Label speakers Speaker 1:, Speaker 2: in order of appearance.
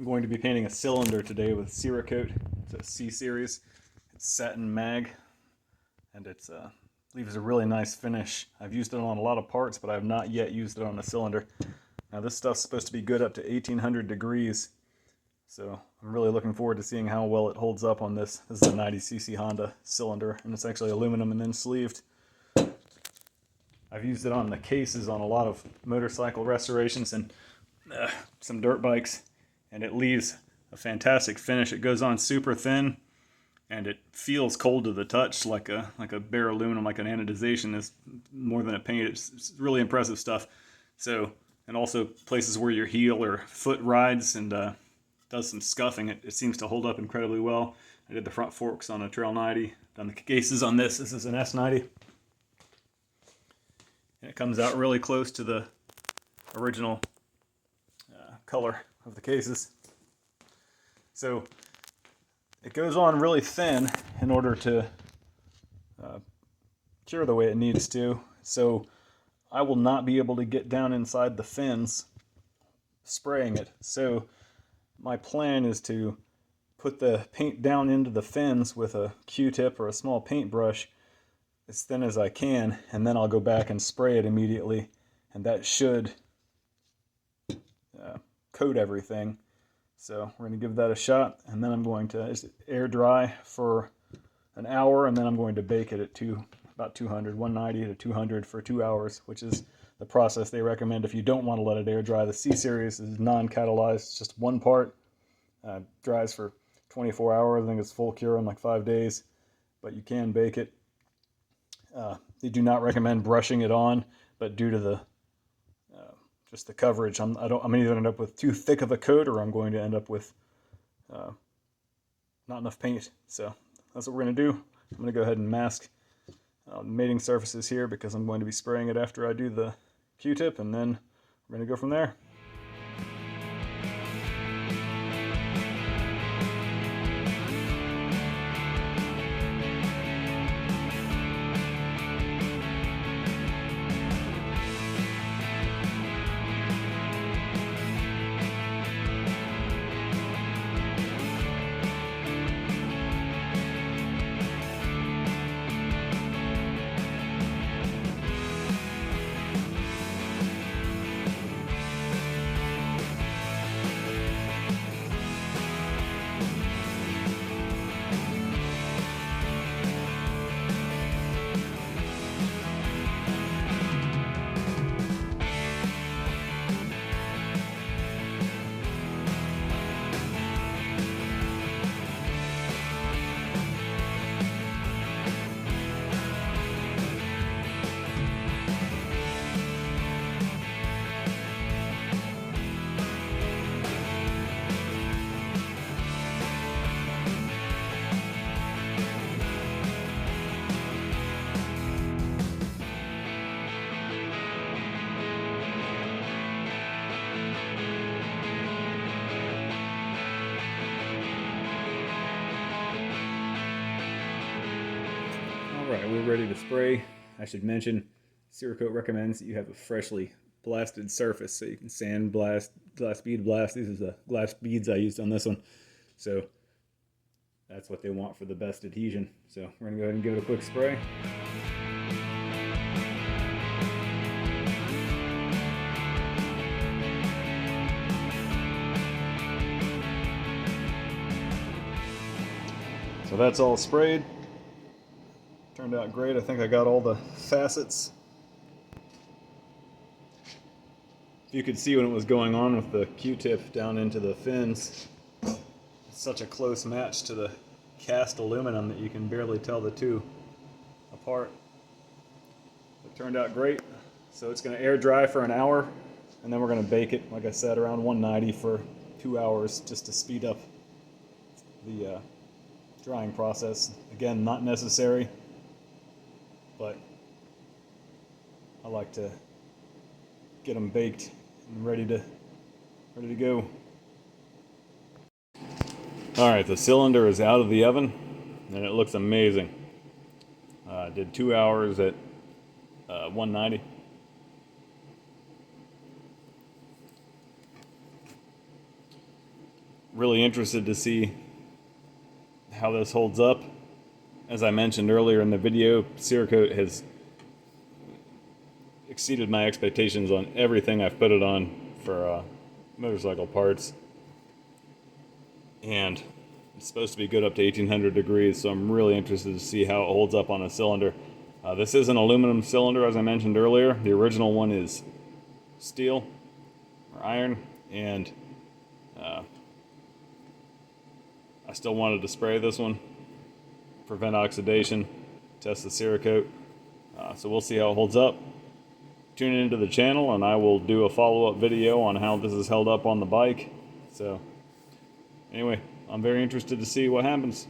Speaker 1: I'm going to be painting a cylinder today with Cerakote. It's a C series. It's satin mag, and it leaves a really nice finish. I've used it on a lot of parts, but I have not yet used it on a cylinder. Now this stuff's supposed to be good up to 1800 degrees, so I'm really looking forward to seeing how well it holds up on this. This is a 90cc Honda cylinder, and it's actually aluminum and then sleeved. I've used it on the cases on a lot of motorcycle restorations and some dirt bikes, and it leaves a fantastic finish. It goes on super thin, and it feels cold to the touch, like a bare aluminum, like an anodization is more than a paint. It's really impressive stuff. So, and also places where your heel or foot rides and does some scuffing, it seems to hold up incredibly well. I did the front forks on a Trail 90, done the cases on this. This is an S90. And it comes out really close to the original color of the cases. So it goes on really thin in order to cure the way it needs to. So I will not be able to get down inside the fins spraying it. So my plan is to put the paint down into the fins with a Q-tip or a small paintbrush as thin as I can, and then I'll go back and spray it immediately, and that should coat everything. So we're going to give that a shot, and then I'm going to just air dry for an hour, and then I'm going to bake it at about 200, 190 to 200 for 2 hours, which is the process they recommend if you don't want to let it air dry. The C series is non-catalyzed, it's just one part, dries for 24 hours. I think it's full cure in like 5 days, but you can bake it. They do not recommend brushing it on, but due to the just the coverage, I'm either end up with too thick of a coat, or I'm going to end up with not enough paint. So that's what we're going to do. I'm going to go ahead and mask mating surfaces here because I'm going to be spraying it after I do the Q-tip, and then we're going to go from there. Alright, we're ready to spray. I should mention, Cerakote recommends that you have a freshly blasted surface, so you can sand blast, glass bead blast. These are the glass beads I used on this one. So that's what they want for the best adhesion. So we're going to go ahead and give it a quick spray. So that's all sprayed. Turned out great. I think I got all the facets. If you could see when it was going on with the Q-tip down into the fins, it's such a close match to the cast aluminum that you can barely tell the two apart. It turned out great. So it's going to air dry for an hour, and then we're going to bake it, like I said, around 190 for 2 hours, just to speed up the drying process. Again, not necessary, but I like to get them baked and ready to go. Alright, the cylinder is out of the oven, and it looks amazing. I did 2 hours at 190. really interested to see how this holds up. As I mentioned earlier in the video, Cerakote has exceeded my expectations on everything I've put it on for motorcycle parts. And it's supposed to be good up to 1800 degrees, so I'm really interested to see how it holds up on a cylinder. This is an aluminum cylinder, as I mentioned earlier. The original one is steel or iron, and I still wanted to spray this one, prevent oxidation, test the Cerakote. So we'll see how it holds up. Tune into the channel and I will do a follow-up video on how this is held up on the bike. So anyway, I'm very interested to see what happens.